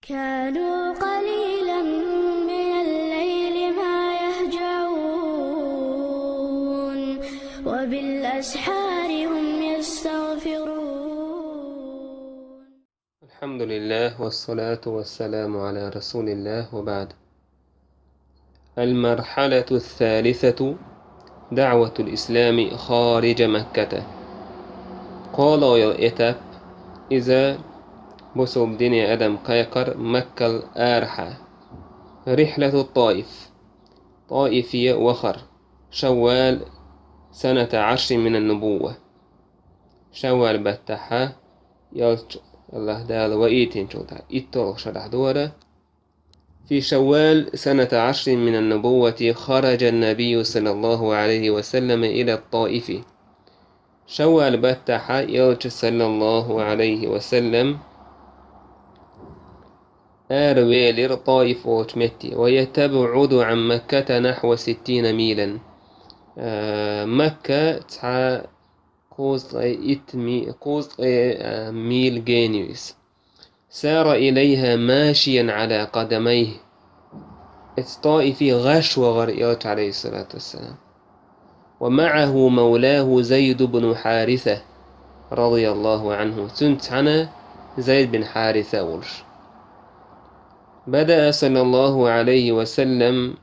كانوا قليلا من الليل ما يهجعون وبالأسحار هم يستغفرون. الحمد لله والصلاة والسلام على رسول الله وبعد. المرحلة الثالثة دعوة الإسلام خارج مكة. قال يتاب إذا بسوب دنيا أدم قيقر مكة الآرحة رحلة الطائف طائفية وخر شوال سنة 10 من النبوة. شوال بتحا يلج الله دال وإيتين شوتا إتو شرح دورة. في شوال سنة 10 من النبوة خرج النبي صلى الله عليه وسلم إلى الطائف. شوال بتحا يلج صلى الله عليه وسلم آرويلر طائف وتمتي ويتبعد عن مكة نحو 60 ميلا. مكة تسعى قوز ميل جينيوس. سار إليها ماشيا على قدميه. الطائفي غش وغرئيات عليه الصلاة والسلام، ومعه مولاه زيد بن حارثة رضي الله عنه. سنت زيد بن حارثة ولش. بدأ صلى الله عليه وسلم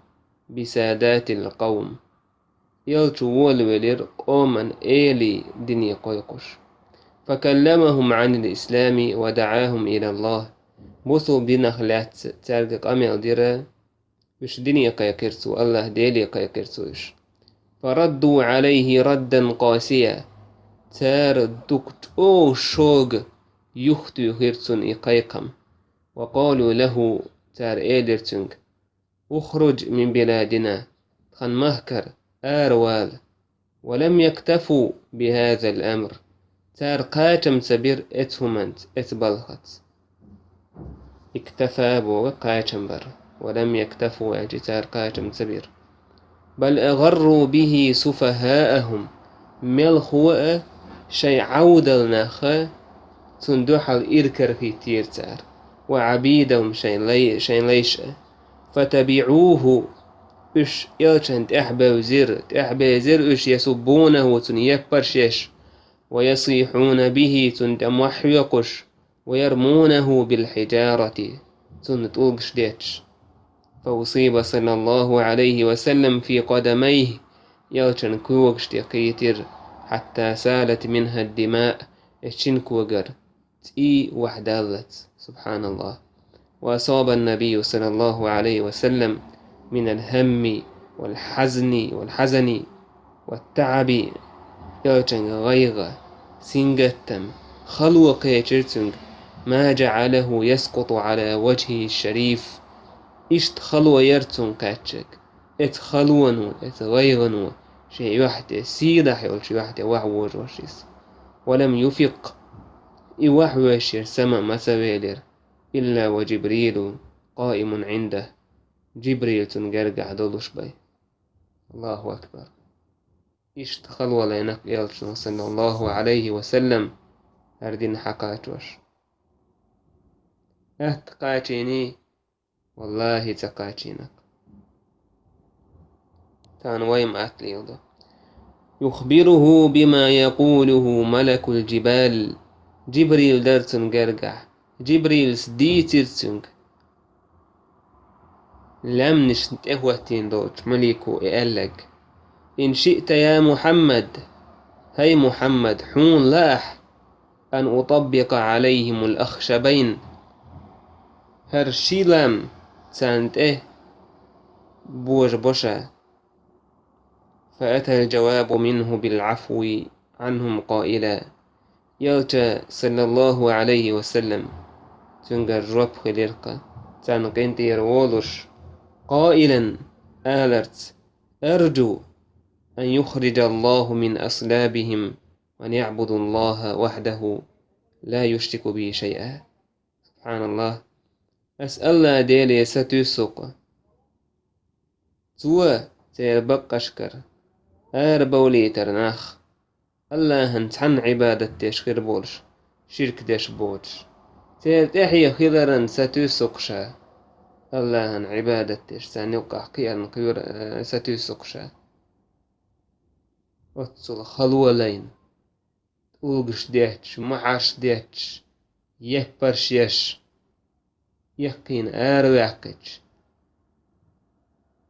بسادات القوم. يلتو ولر قوما إيلي دنيا قيقش، فكلمهم عن الإسلام ودعاهم إلى الله. بوثو بدنا خلات تارك أميل ديرا مش دنيا قيقرسو الله ديلي قيقرسوش. فردوا عليه ردا قاسيا. تار دكت أو شوق يختو يخيرسون إقايقم. وقالوا له تار إيدرتنك اخرج من بلادنا خن مهكر آروال. ولم يكتفوا بهذا الأمر. تار قاتم سبير اتهمنت اتبلغت. اكتفى بو قاتم بر ولم يكتفوا تار قاتم سبير، بل أغروا به سفهاءهم. ملخوة شي عودل نخا تندوح الإركر في تيرتار وعبيدهم شي ليش. فتبعوه إش يلشنت إحبى زر إش يسبونه تنيكبر شيش ويصيحون به تندم وحيقش ويرمونه بالحجارة تنتوغش ديتش. فأصيب صلى الله عليه وسلم في قدميه يلشن كوغش تقيتر حتى سالت منها الدماء. اتشن كوغر تي وحدالت سبحان الله. وأصاب النبي صلى الله عليه وسلم من الهم والحزن والتعب يلشن غيغة سنجتم خلو قيترتنج ما جعله يسقط على وجهه الشريف. إشت خلوة يرتون كاتشك اتخلونو اتغيغنو شيء واحد سيدح يقول شيء واحد وحوج وشيس. ولم يفق إوحوشير سما مسويلر إلا وجبريل قائم عنده. جبريل تنقرقع دولش بي. الله أكبر. إشت خلوة لينك يلشن صلى الله عليه وسلم أردين حقاتوش أهتقاتيني والله تقاتينك تان ويم أكليل. يخبره بما يقوله ملك الجبال. جبريل درتن قرقع جبريل سديترتن لم نشت إهوتين دوت ملكو إقلق. إن شئت يا محمد هي محمد حون لاح أن أطبق عليهم الأخشبين. هرشي لام سانت بوج بوشا. فأتى الجواب منه بالعفو عنهم قائلا يلتا صلى الله عليه وسلم تنقر رب خليرقا تنقنت يرولش قائلا آلرت أرجو أن يخرج الله من أصلابهم وأن يعبدوا الله وحده لا يشرك به شيئا. سبحان الله. أسأل الله ديلي ستوسق توا تيربق أشكر بولي ترناخ الله هنتحن عبادة تشخير بولش شرك ديش بولش تير تحيا خضرا ستوسقشا الله عبادتش سنوقع قيان قيور ستوسقشا وتصل خلوة لين أوغش ديتش معاش ديتش يهبرش يش يقين آرواقش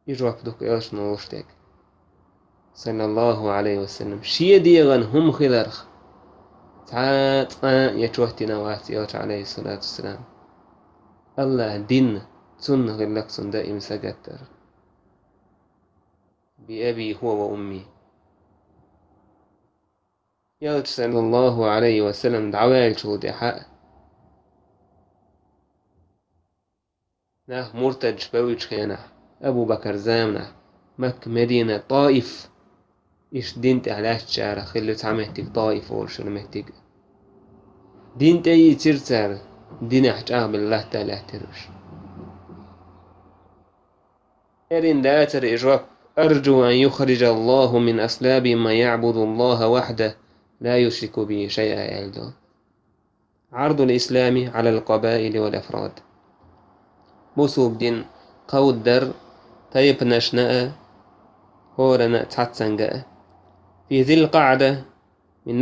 يجواب دوك إلش نوشتك صلى الله عليه وسلم شي ديغن هم خلرخ تعات يتوهتي نوات يوش عليه الصلاة والسلام الله دين سن غلق سن دائم سقتر بأبي هو وأمي يوش صلى الله عليه وسلم دعوال شودي حق نح مرتج بويش خيانة أبو بكر زامنة مك مدينة طائف إيش دينت علاش شارع خلو تعمهتك طائف ورشل مهتك دينت أي ترسال دين أحجاب الله تعالى احترش إرين داتر إجراب أرجو أن يخرج الله من أصلاب ما يعبد الله وحده لا يشرك به شيئا يعلدون عرض الإسلام على القبائل والأفراد بوسوب دين قودر طيب نشنأ هورنا تحتسنجأ في ذي القعدة من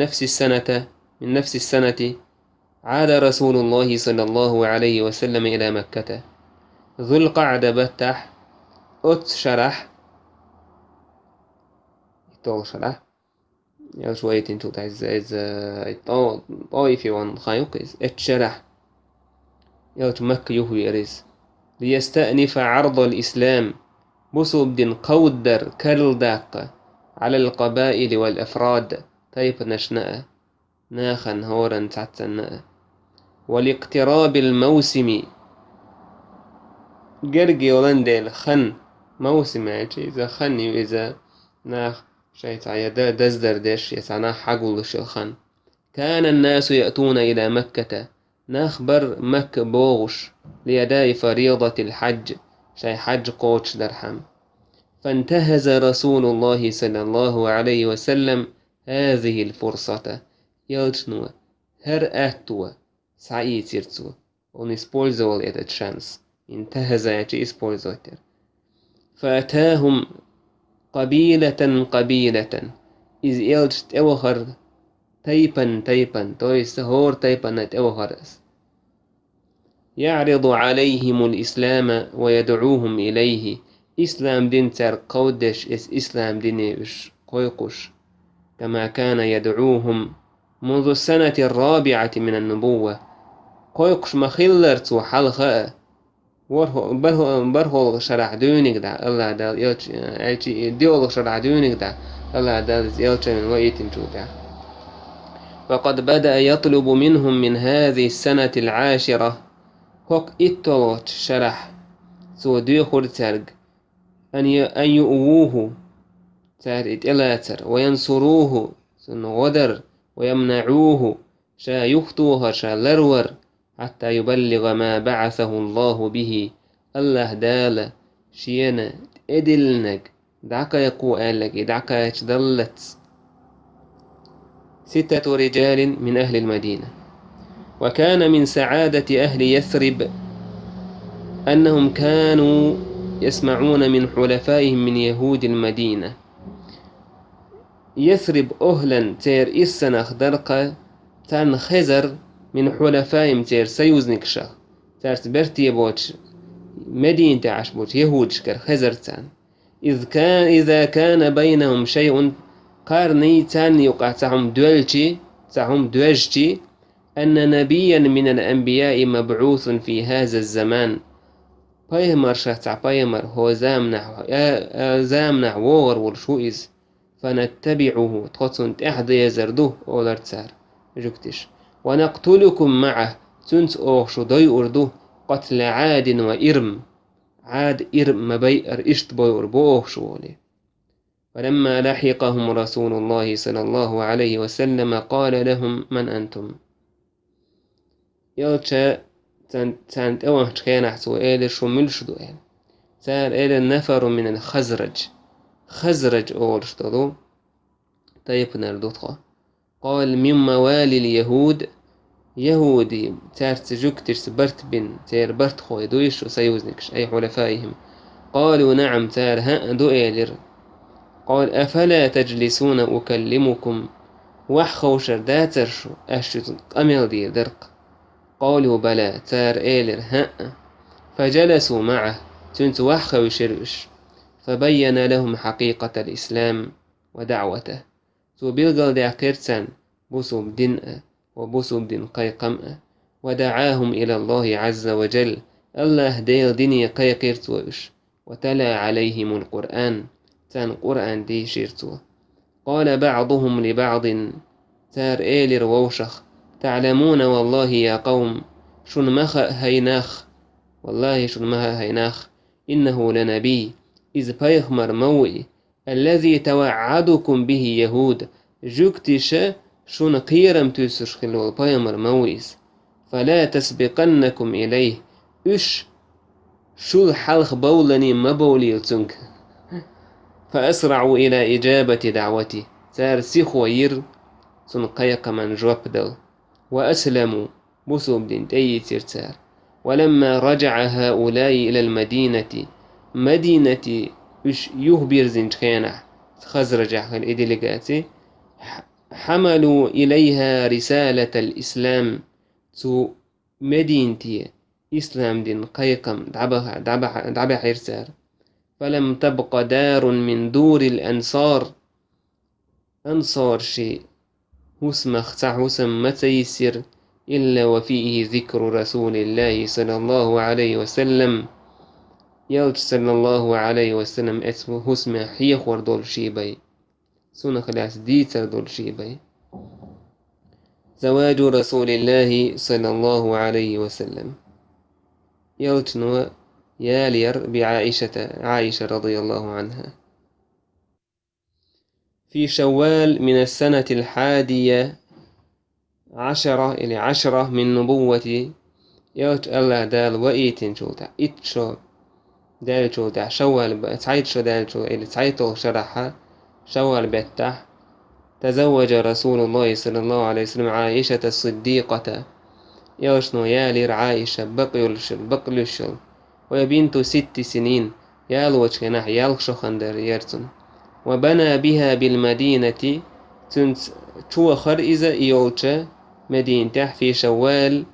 نفس السنة عاد رسول الله صلى الله عليه وسلم إلى مكة ذو القعدة بتح شرح يطول شرح يا شوية انتو تعز طائفي وان خايوكيز اتشرح يا مكة يهوي يريز ليستأنف عرض الإسلام بصوب دين قودر كرل داقة على القبائل والأفراد طيب نشنأ ناخن هورا تعتنأ والاقتراب الموسم جرجي ولندل خن موسم إذا خني وإذا ناخ شيء تعيدا دزدر دش يسعنا حقول الخن كان الناس يأتون إلى مكة ناخبر مك بوغش ليداء فريضة الحج شي حج قوتش درحم فانتهز رسول الله صلى الله عليه وسلم هذه الفرصة يلجنوا هر أهتوا سعي تيرتوا ونسبولزول إذا تشانس انتهز يجي اسبولزوتر فأتاهم قبيلة إذ يلجت أوهر تيبا تويس هور تيبا نت أوهرس يعرض عليهم الإسلام ويدعوهم إليه إسلام دين تر قودش إسلام دينيش قويقش كما كان يدعوهم منذ السنة 4 من النبوة قويقش مخلرت وحلقة برهو شرع دونك دا الله دال يلشي ديولغ شرع دونك دا الله دال يلشي من ويتن جودا وقد بدأ يطلب منهم من هذه السنة 10 هوك إتولوت شرح سو ديخور ترق أن يؤووه تار إتلاتر وينصروه سن غدر ويمنعوه شا يخطوها شا لرور حتى يبلغ ما بعثه الله به الله دال شينا إدلنك دعك يقو آلك دعك يتدلت 6 رجال من أهل المدينة وكان من سعادة أهل يثرب أنهم كانوا يسمعون من حلفائهم من يهود المدينة يثرب أهلا تير إسنخ درقة تان خزر من حلفائهم تير سيوزنك شخ تير تبرتي بوش مدينة عشبوش يهود شكر خزر تان إذا كان بينهم شيء قارني تان يقع تهم دوجتي أن نبيا من الأنبياء مبعوث في هذا الزمان بايمر شخص بايمر هو زامنح وغر والشوئز فنتبعه تخصنت أحد يزردوه أولرتسار جكتش ونقتلكم معه تنس أوخشو داي أردوه قتل عاد وإرم عاد إرم مبيئر إشت بايور بوخشو ولي فلما لحقهم رسول الله صلى الله عليه وسلم قال لهم من أنتم يلشا تانت أوه تخينا سؤال شو ملش دوال سأل إلى النفر من خزرج أول طيب نردوتها قال من موالي اليهود يهودي تارت جوكتش برت بن تير برت خوي دويش وسيوزنكش أي حلفائهم. قالوا نعم تار ها دو إيلر. قال أفلا تجلسون أكلمكم وحخوشر داترشو أشتن أميل دي درق. قالوا بلى تار إيلر ها. فجلسوا معه تنت وحخو شرش فبين لهم حقيقة الإسلام ودعوته. تو بيلغل دي أقيرتان بوسو بدين وبوسو بدين قيقم ودعاهم إلى الله عز وجل. الله ديل ديني قيقيرتوش وتلا عليهم القرآن تان قرآن دي شيرتو. قال بعضهم لبعض تار إيلر ووشخ تعلمون والله يا قوم شن مخ هيناخ والله شن مها هيناخ إنه لنبي إذ بيخمر موئي الذي توعدكم به يهود جوكتش شن قيرم تسرخلو بيمر موئيس فلا تسبقنكم إليه إش شو الحلخ بولني مبولي تنك. فأسرعوا إلى إجابة دعوتي سار سيخوير سنقيق من جوابدل وأسلموا بسوب دين تي تيرتار. ولما رجع هؤلاء إلى مدينة يهبر زنجخينة خزرجح الإدلقاتي حملوا إليها رسالة الإسلام تو مدينتي إسلام دين قيقم دعبها حيرسار. فلم تبق دار من دور الأنصار أنصار شيء هسمخ تعوسم متيسر إلا وفيه ذكر رسول الله صلى الله عليه وسلم. يلج صلى الله عليه وسلم اسمه هسمه حيخور دول شيبي سنة خلاص ديتر دول شيبي. زواج رسول الله صلى الله عليه وسلم يلج نوى يالير عائشة رضي الله عنها في شوال من السنة 11 من نبوة يوت الله دال وإيتن شوتا إتشو دال شوتا شوال تعيد شو دال شو اللي تعيدو شرحها شوال بيتح. تزوج رسول الله صلى الله عليه وسلم عائشة الصديقة يوشنو يالير عائشة بقلشل وهي بنت 6 سنين يالوش كناح يالخشو خندر يرتن. وبنى بها بالمدينة تنت توخر إذا يولش مدينته في شوال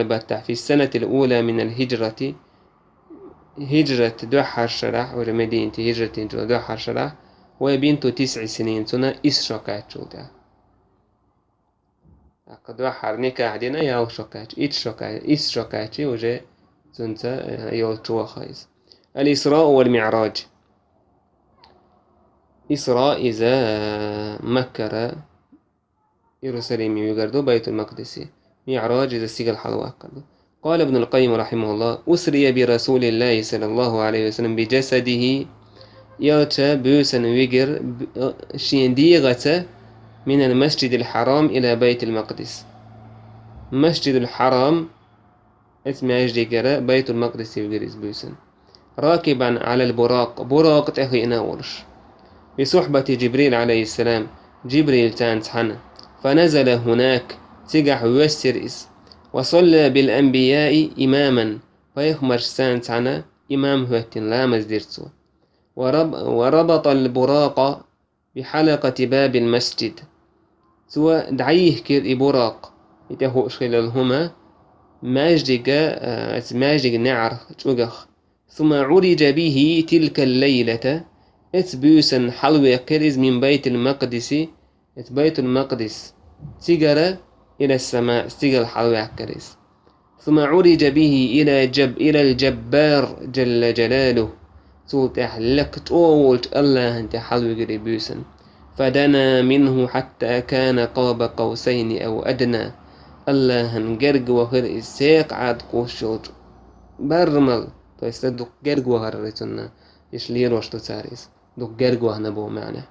بتح في السنة الأولى من الهجرة هجرة دوحر شرح ولا مدينة هجرة دوحر شرح وبنت 9 سنين تنا إسرقات شوتا قد دوحر نكاح دينا ياو شقات إسرقات وجه تنت يول توخيز. الإسراء والمعراج. إسراء إذا مكر يروسلم يقردو بيت المقدس. معراج إذا سيقل حلوة أقردو. قال ابن القيم رحمه الله أسري برسول الله صلى الله عليه وسلم بجسده يوتا بوسن ويقر شينديغة من المسجد الحرام إلى بيت المقدس. مسجد الحرام اسمه يجري بيت المقدس يقرز بوسن راكبا على براق تأخينا ورش بصحبة جبريل عليه السلام. جبريل تانسحنا فنزل هناك تقح ويسرئس وصلى بالأنبياء إماما فيخمر سانسحنا إمام هوتين لامز ديرتو. وربط البراق بحلقة باب المسجد سوى دعيه كير براق يتهو خلالهما ماجدق نعر تشوغخ. ثم عرج به تلك الليلة اتبوسن حلوة كرز من بيت المقدس تجر إلى السماء تجر حلوة كرز. ثم عرج به إلى الجبار جل جلاله سوتح لك طولت الله انت حلوة قريبوسن. فدنا منه حتى كان قاب قوسين أو أدنى. الله هنجرج وهر الساق عاد قوشوت برمل تيستدق جرج وهرتنا يشلير وشتو تاريس دق جرج وهنبو معنا.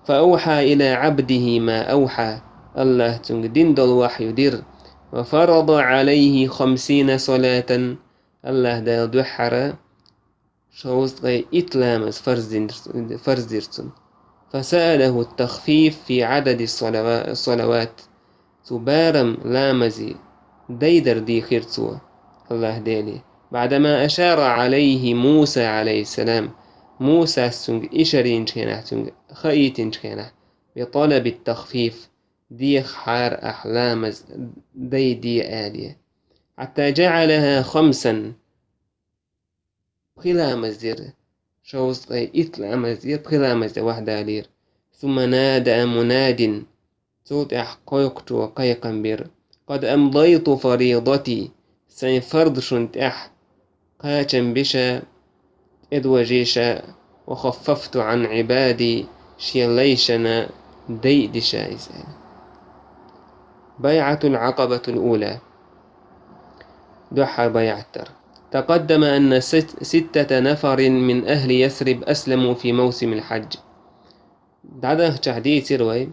فأوحى إلى عبده ما أوحى الله تنقدين دل وحي دير. وفرض عليه 50 صلاة الله دا دحر شوز غي إتلامس فرز ديرتن. فسأله التخفيف في عدد الصلوات تبارم لامزي ديدر دي خيرتسو الله ديلي بعدما أشار عليه موسى عليه السلام موسى سنج إشرين شكينه سنج خيتين شكينه بطلب التخفيف ديخ حار أحلام دي آلية حتى جعلها 5 بخلا مزدير شوز إتلا مزدير بخلا مزدير واحدة لير ثم نادى مناد صوت قيقت وقيقا بير قد أمضيت فريضتي سين فرض شنت قاتم بشا إدوجيشا وخففت عن عبادي شيليشنا ديدشا إزال. بيعة العقبة الأولى دحر بيعتر. تقدم أن 6 نفر من أهل يثرب أسلموا في موسم الحج. دعنا تحديث روي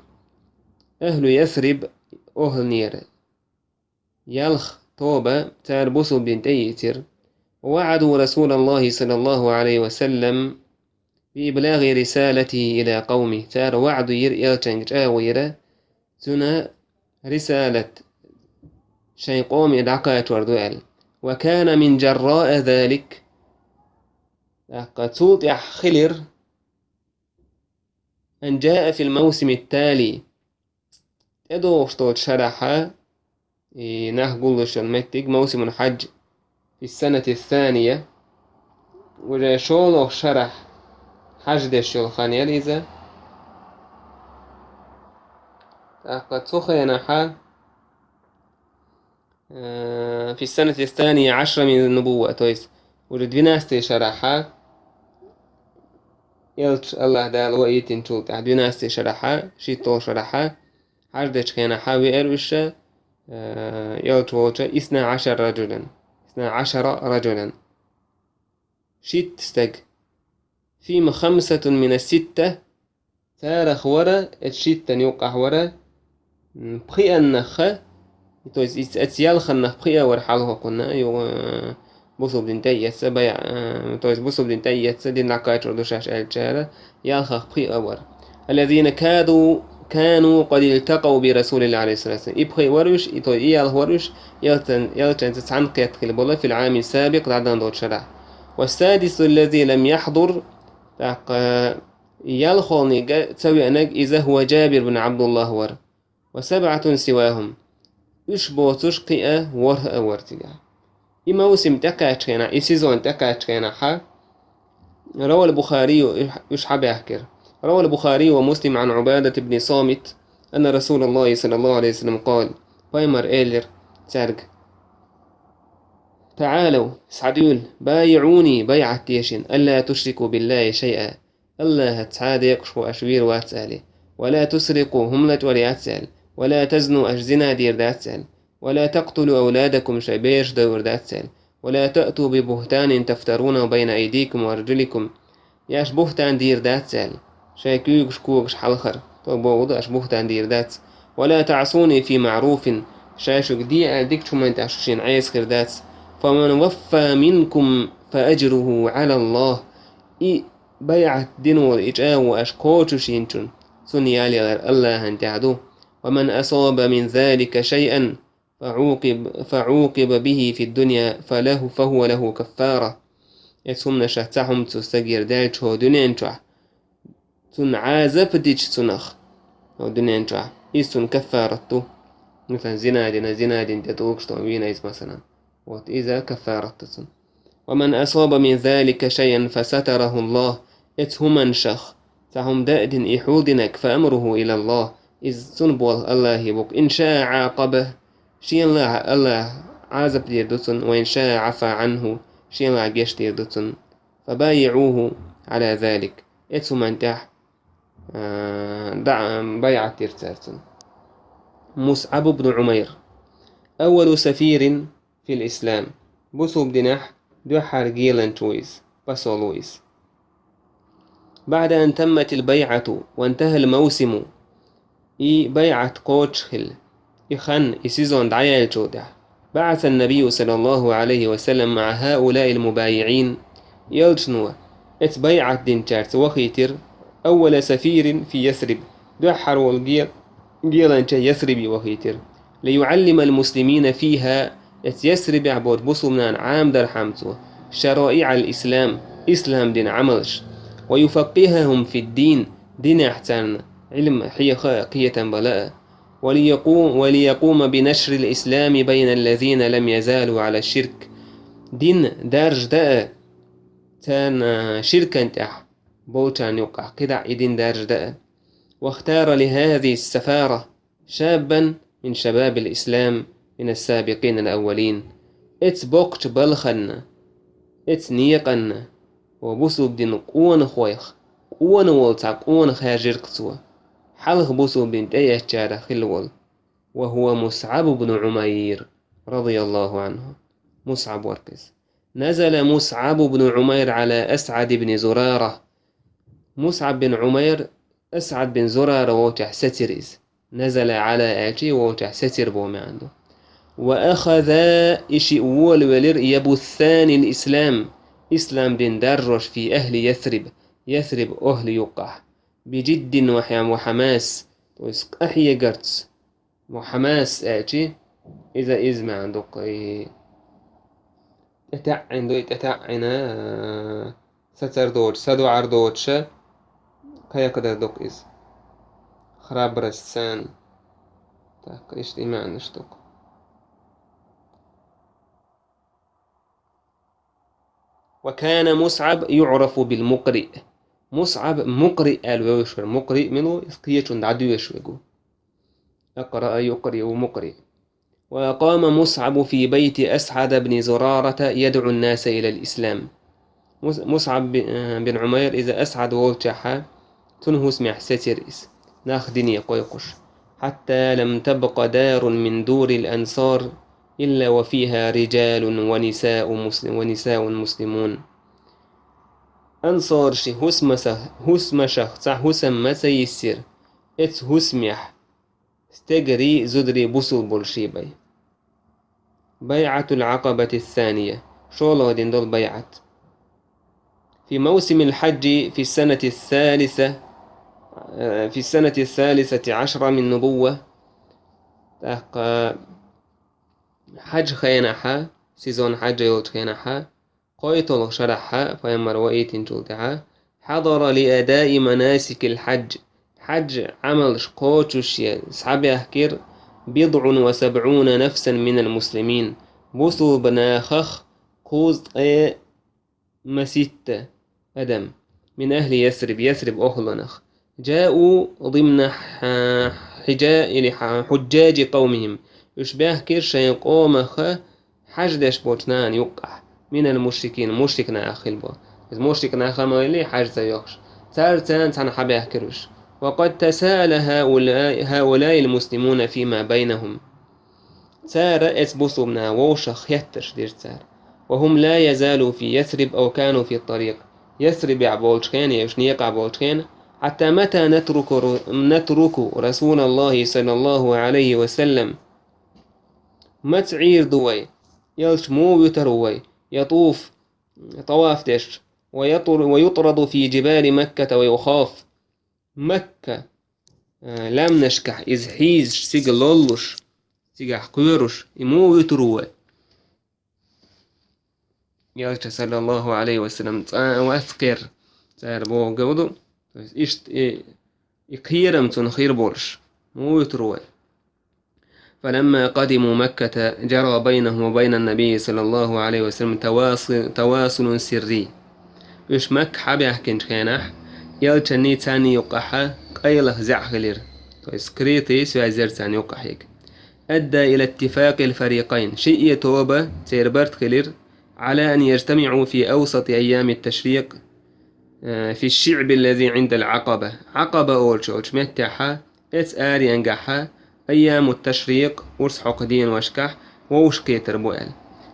أهل يثرب أهل نير يلخ توبة تربصوا بنت يتر ووعدوا رسول الله صلى الله عليه وسلم بإبلاغ رسالته إلى قومه تار وعد يلتنج آويرة تنا رسالة شي قوم يدعقات وردوال وكان من جراء ذلك قد صوت خلر أن جاء في الموسم التالي اشتوت شرحة نهقلش المتق موسم الحج في السنة الثانية وشولو شرح حج دشول خانيال إذا قد سخينها في السنة الثانية 10 من النبوة تويس وردفناستي شرحها يلش الله دال وإيتين شول تحدوناستي شرحها شيتو شرحها حجدش كان حاوي إروشة يلتووشة 12 رجلا 12 رجلا شيت استج فيما 5 من 6 تارخ ورا الشيت يوقع ورا بخي النخ تويس اتيال خنخ بخي ورحاله قلنا يو بوصل دنتي سبع تويس بوصل دنتي سدي نقاش ردوشاش الجارة يالخ بخي أور الذين كانوا قد التقوا برسول الله عليه الصلاة والسلام إبخي وروش إيال وروش يلتن تسعنقيت كلبولا في العام السابق لعدان دور شرع. والسادس الذي لم يحضر يلخوني تسوي أنك إذا هو جابر بن عبد الله ور. و7 سواهم يشبوتوش قئة وره ورتقع موسم تكاتشينا إسيزون تكاتشينا روى البخاري يشحب يحكر روى البخاري ومسلم عن عبادة بن صامت أن رسول الله صلى الله عليه وسلم قال بايمر إيلر تارق تعالوا سعدول بايعوني بيعة تيشن ألا تشركوا بالله شيئا الله تعالى يقشو أشوير واتسالي ولا تسرقوا هملة ولياتسال ولا تزنوا أجزنا دير داتسال ولا تقتلوا أولادكم شبيش دور داتسال ولا تأتوا ببهتان تفترونه بين أيديكم وأرجلكم ياش بهتان دير داتسال شاكيوكش كوكش حلخر طبوض أش بهتان دير داتس ولا تعصوني في معروف شاشك دي أديك شو من تعشوشين عيس خرداتس فمن وفى منكم فأجره على الله بيعت دينو الإجاو أشكوشوشينشون سنيالي الله انتعدو ومن أصاب من ذلك شيئا فعوقب به في الدنيا فهو له كفارة يسمنا شهتهم تستجير دالش هو دنينشوح تنعازف ديش تنخ هو دنينشوح إيستن كفارته مثلا زناد تدوكش طوينة مثلا وإذا كفارته ومن أصاب من ذلك شيئا فستره الله اتهمن شخ تهم دائد إحودنك فأمره إلى الله إذ سنبول الله يبوك إن شاء عاقبه شيء الله عازب ديردتن وإن شاء عفى عنه شيء الله عجيش ديردتن فبايعوه على ذلك اتهمن تح بيعة ترتارتن. مصعب بن عمير أول سفير في الإسلام بوسو بدنح دوحر جيلان تويس بسولويس. بعد أن تمت البيعة وانتهى الموسم بيعة قوتشخل يخن يسيزون دعايا الجودة بعث النبي صلى الله عليه وسلم مع هؤلاء المبايعين يلجنوا بيعة دينتارت وخيتر أول سفير في يثرب دوحر والجيلان يثربي وخيتر ليعلم المسلمين فيها يسرب عبود بصمنا عام در حمتو شرائع الإسلام إسلام دين عملش ويفقههم في الدين دين احتان علم قية بلاء وليقوم بنشر الإسلام بين الذين لم يزالوا على الشرك دين دارج داء تان شركا تح بوتان يقع قدع دين دارج داء واختار لهذه السفارة شابا من شباب الإسلام من السابقين الأولين ات بوقت بلخن ات نيقن وبوسو بدين قوان خويخ قوان والتع قوان خاجر قصوى حلق بوسو بنت ايه جارة خلول وهو مصعب بن عمير رضي الله عنه. مصعب وركز. نزل مصعب بن عمير على أسعد بن زرارة. مصعب بن عمير أسعد بن زرارة ووتح ستريز نزل على آتي ووتح ستر بومي عنده وأخذ إشي أول ولر يبثان الإسلام إسلام دين درج في أهل يثرب أهل يقع بجد وحماس أحيى قرتس وحماس آتي إذا إزما عندك تتعنا ستر دوت سدو عردوتش كيا قدر دوك إز خراب رسان تاك إيش إيمان نشتوك وكان مصعب يعرف بالمقرئ. مصعب مقرئ الوشر مقرئ منه إسقية عدو يشوجو أقرأ يقرئ مقرئ. وقام مصعب في بيت أسعد بن زرارة يدعو الناس إلى الإسلام. مصعب بن عمير إذا أسعد والتحى تنهس مع ستريس ناخدني قيقش حتى لم تبق دار من دور الأنصار إلا وفيها رجال ونساء مسلمون. أنصار شي هسم شخص هسم مسيسر ات هسمح استجري زدري بوصل بولشيبي. بيعة العقبة الثانية شولو دين دول بيعت في موسم الحج في السنة الثالثة عشرة من نبوة. حج خينحا سيزون حج يوت خينحا قويتل شرحا فيمر وإيتين جلدها حضر لأداء مناسك الحج حج عمل شقوتش سحبي أحكير 70 نفسا من المسلمين بوصوا بناخخ قوز مسيت أدم من أهل يثرب أهلنخ جاءوا ضمن حجاج قومهم يشبه كيرشا يقومخ حجدش بوتنان يقع من المشركين مشركنا أخلبا إذ مشركنا خمالي حجد يخش تارتان تنحبه كرش. وقد تسال هؤلاء المسلمون فيما بينهم تار اسبوسوا منا ووشخ يتش دير تار وهم لا يزالوا في يثرب أو كانوا في الطريق يثرب عبولتخين يشنيق عبولتخين حتى متى نترك رسول الله صلى الله عليه وسلم ما تعير دوي يلش مو يتروي يطوف طواف دش ويطرد في جبال مكة ويخاف مكة لم نشكح إذ حيز سيقلولش سيقح قيرش مو يتروي يلش صلى الله عليه وسلم وأذكر سار بو قودو إشت إقهيرم تنخير بورش مو يتروي. فلما قدموا مكة جرى بينهم وبين النبي صلى الله عليه وسلم تواصل سري إيش مك حبي أحكي كينح يلتني تاني يقحة قيله زعخلير سكريتي سوازر تاني يقحيك أدى إلى اتفاق الفريقين شيء يتوبة سيربرت خلير على أن يجتمعوا في أوسط أيام التشريق في الشعب الذي عند العقبة أول شوش متحة آري أنقحة أيام التشريق ورس حقدين واشكح ووشكي تربوال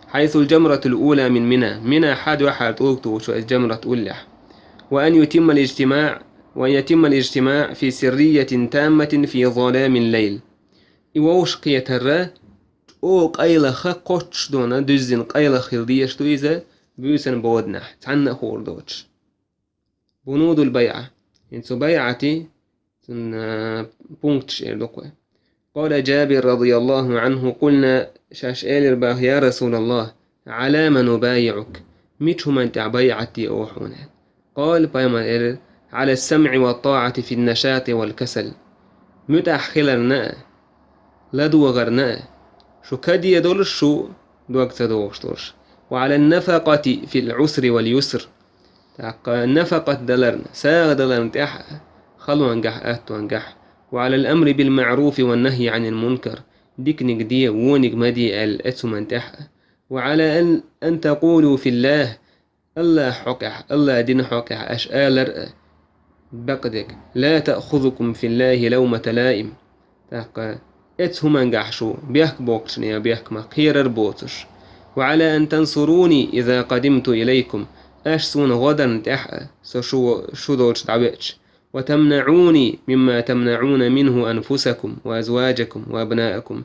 حيث الجمرة الأولى من منى حد واحد أوكتو شو الجمرة أولح وأن يتم الاجتماع في سرية تامة في ظلام الليل ووشكي ترى أو قيل قوتش دونا دزين قيل خلديش تويزة بيوسن بودنح تعنى خوردوش. بنود البيعة انسو بيعتي بونكتش إردوكوه قال جابر رضي الله عنه قلنا شاش إلر باه يا رسول الله على ما نبايعك ميتهم أنت بيعتي أوحونا قال بايما إلر على السمع والطاعة في النشاط والكسل متأخلرنا لدوغرنا شو كدي يدول شو دوغت دوغشتوش وعلى النفقة في العسر واليسر النفقة دلرنا ساغ دلرنا تح خلو انجح أهتو انجح وعلى الأمر بالمعروف والنهي عن المنكر ديكنك دي وونك مدي الأتو من تح وعلى أن تقولوا في الله الله حقح الله دين حقح أشآلر بقدك لا تأخذكم في الله لومة لائم تحقا اتهم انجحشو بيحك بوكشني بيحك ما خير بوتش وعلى أن تنصروني إذا قدمت إليكم أشسون غدا تحقا شو دوش تعبتش وتمنعوني مما تمنعون منه أنفسكم وأزواجكم وأبناءكم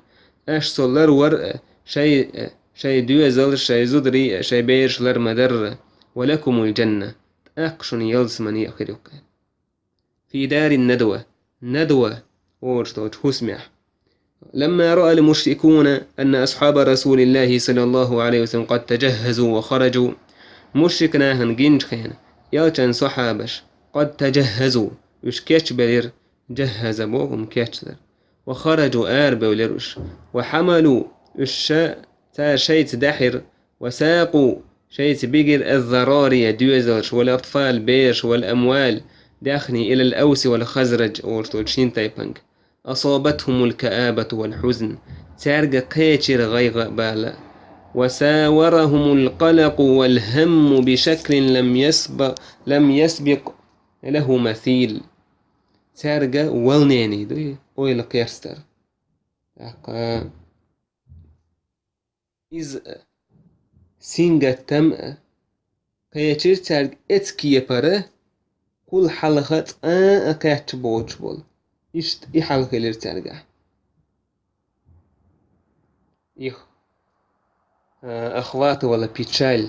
أشسو لر ورق شيء دوزل شيء زدري شيء بيرش لر مدر ولكم الجنة أقشن يلزمن يأخذك في دار الندوة ندوة أورشتوش هسمح لما رأى المشركون أن أصحاب رسول الله صلى الله عليه وسلم قد تجهزوا وخرجوا مشركنا هنجينج خينا يالشان صحابش قد تجهزوا وش كيتش بلير جهز بوهم كيتشلر وخرجوا بوليرش وحملوا الشاء تار شيت دحر وساقوا شيت بيجر الذراري دوزرش والأطفال بيرش والأموال داخني إلى الأوس والخزرج أورتولشين تايبنج أصابتهم الكآبة والحزن تارج قيتشر غيغ بالا وساورهم القلق والهم بشكل لم يسبق له مثيل تارج والنيني دوي أويل قيرستر إذ سينجا تم قيتشر تارج اتكي بره كل حلقة أكاتش بوش بول إشت حلقة اللي ترجع أخوات ولا بيتشال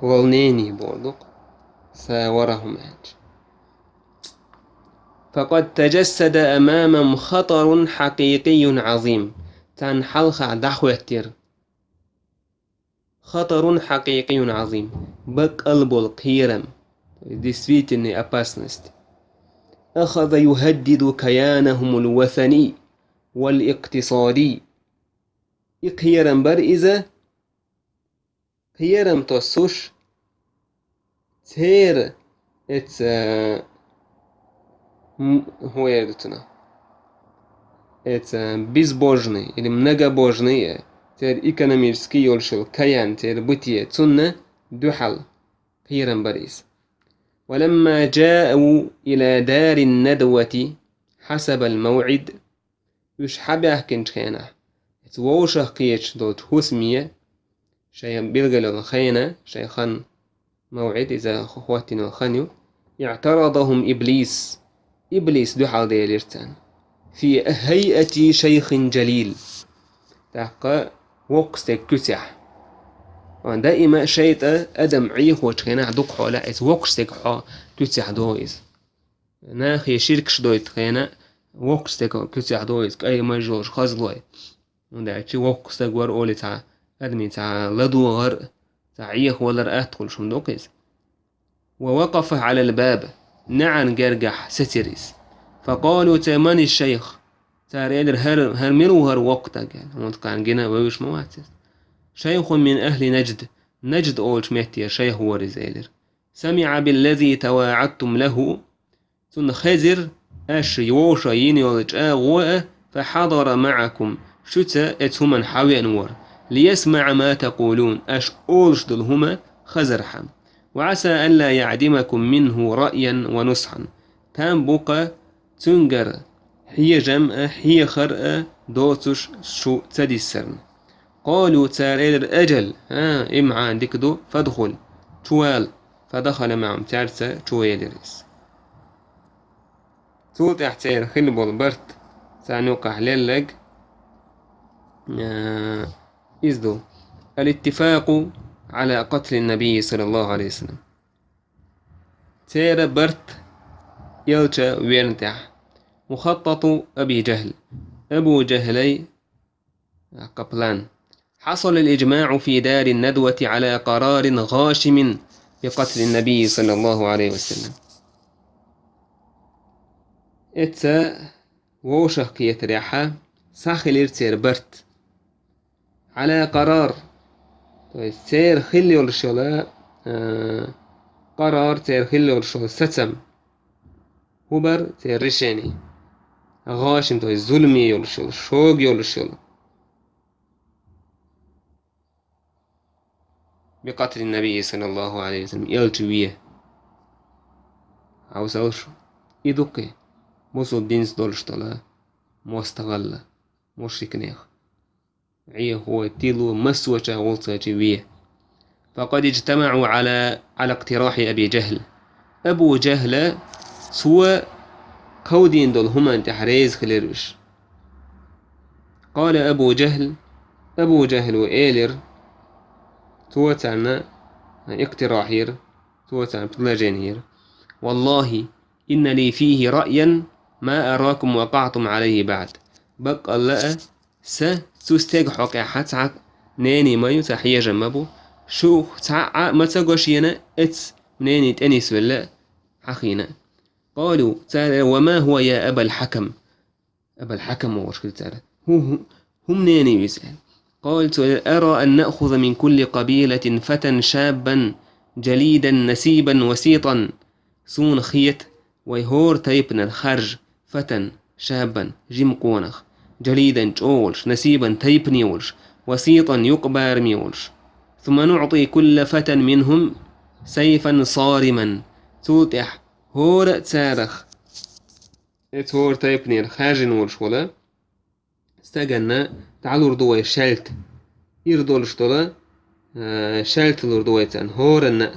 والنيني بولدق ساورهم فقد تجسد أمامهم خطر حقيقي عظيم تان حلقة دحوتير خطر حقيقي عظيم بق قلب القيرم действительный опасность أخذ يهدد كيانهم الوثني والاقتصادي إقيرم برئزة قيرم توسوش تير ات هو يردتنا ات безбожный или многобожный تير экономический يولشل كيان تير بوتيه تسنة دحل قيرم برئز ولما جاءوا إلى دار الندوة حسب الموعد يشحبه كنشخينة تووشه قيش دوت هسمية شيء بيلغل خينة شيء خن موعد إذا خواتنا خنيو اعترضهم إبليس دحال دياليرتان في هيئة شيخ جليل تحقى وقستك كتح دائما شيء أدم عيه وشخينا عدوك حولا إس وقستك حا كتح دويز ناخي شركش دويت خينا وقستك كتح دويز أي مجوش خزلوي وداعتي وقستك ور أولي تا أدمي تا لدو غر تا عيه ولا رأتكل شمدوكيز ووقف على الباب نعن جرجح ستريس فقالوا تمن الشيخ تاريدر هرملو هر وقتك يعني متقان جنا ويش مواتس شيخ من أهل نجد أولش مهتير شيخ ورزيلر سمع بالذي تواعدتم له ثم خزر أشري ووشاين يولج غوء فحضر معكم شتا اتهما حاوي أنور ليسمع ما تقولون أش أولش دلهما خزرحا وعسى ألا يعدمكم منه رأيا ونصحا تام بقى تنجر هي جمع هي خرأ دوتش شو تدسرن قالوا تارير أجل إم عندك دو فادخل توال فدخل معهم تارسة تويلرس توت احتير خلبول برت سانوقع للق إذ الاتفاق على قتل النبي صلى الله عليه وسلم تير برت يلتا ويرنتح مخطط أبي جهل. أبو جهلي قبلان. حصل الإجماع في دار الندوة على قرار غاشم بقتل النبي صلى الله عليه وسلم. إتسا ووشخ يتريحا ساخل إرتير برت على قرار تير خلي ورشولا قرار تير خلي ورشولا ستم هبر تير رشاني غاشم توي ظلمي يولشول شوق يولشول بقتل النبي صلى الله عليه وسلم يلتويه عاوز أوشو يدقي موسو الدينس دولشتلا مستغلة مشرك نيخ عيه هو تيلو مسوشة غلطة جويه. فقد اجتمعوا على اقتراح أبي جهل. أبو جهل سوى كودين دول هما انتحريز خليروش. قال أبو جهل وإيلر توتعنا اقتراحير توتعنا بتلاجينير والله إن لي فيه رأيا ما أراكم وقعتم عليه بعد. بق الله ستستجحك حتى ناني ما يتحيى جنبه شو تعا ما تقوشينا اتس ناني تأنيس ولا حخينا. قالوا تعالى وما هو يا أبا الحكم. أبا الحكم وشكل تعالى هم ناني يسأل. قلت أرى أن نأخذ من كل قبيلة فتى شابا جليدا نسيبا وسيطا سون خيت ويهور تيبنا الخرج فتى شابا جيم قونخ جليدا جولش نسيبا تيبني ولش وسيطا يقبار ميولش. ثم نعطي كل فتى منهم سيفا صارما توتح هور تسارخ هور تيبني الخارج ولش ولا استجنا تعالوا ردوا شلت يردولش تولا شلت لردويتان هورن.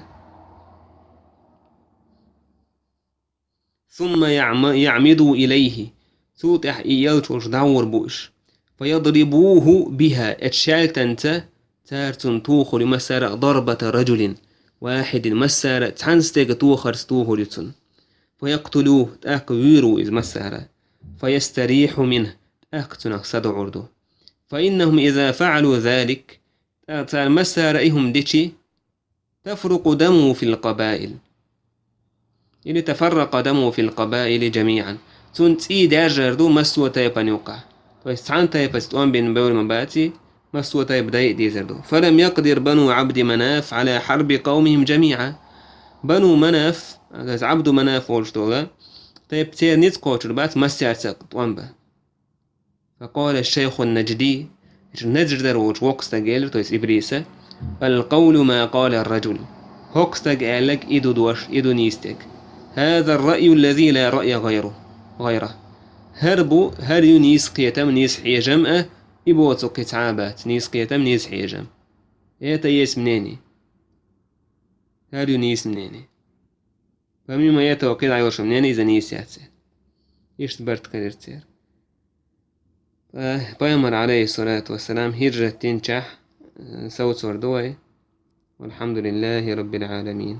ثم يعمدوا إليه توتح إيالتوش دور بوش فيضربوه بها اتشالتنت تارتن توخر مسار ضربة رجل واحد مسار تنستيق توخر ستوه لتن فيقتلوه تأكويرو إذ مسار فيستريح منه تأكتنك سدعردو. فإنهم إذا فعلوا ذلك مسار إهم ديشي تفرق دمه في القبائل إذا تفرق دمه في القبائل جميعا تنتي داجردو مسوى تايبان يوقع ويستعان تايب استوان بين بول مباتي مسوى تايب دايق ديزردو. فلم يقدر بنو عبد مناف على حرب قومهم جميعا. بنو مناف عبد مناف والشتوغا تايب تير نتقوش ربات مسيار ساقطوان به. فقال الشيخ النجدي نجدر وش وقستا قيل تويس إبريسة القول ما قال الرجل هقستا قالك إدو دوش إدو نيستك هذا الرأي الذي لا رأي غيره هربو هريو نيس قيتم نيس حيجم إبوتو كتعابات نيس قيتم نيس حيجم إيتا يس منيني هريو نيس منيني فمما يتوقيد عيوش منيني إذا نيس ياتسي يشتبرت قدر تير. بيامر عليه الصلاة والسلام هجرة تنشح صوت وردوي والحمد لله رب العالمين.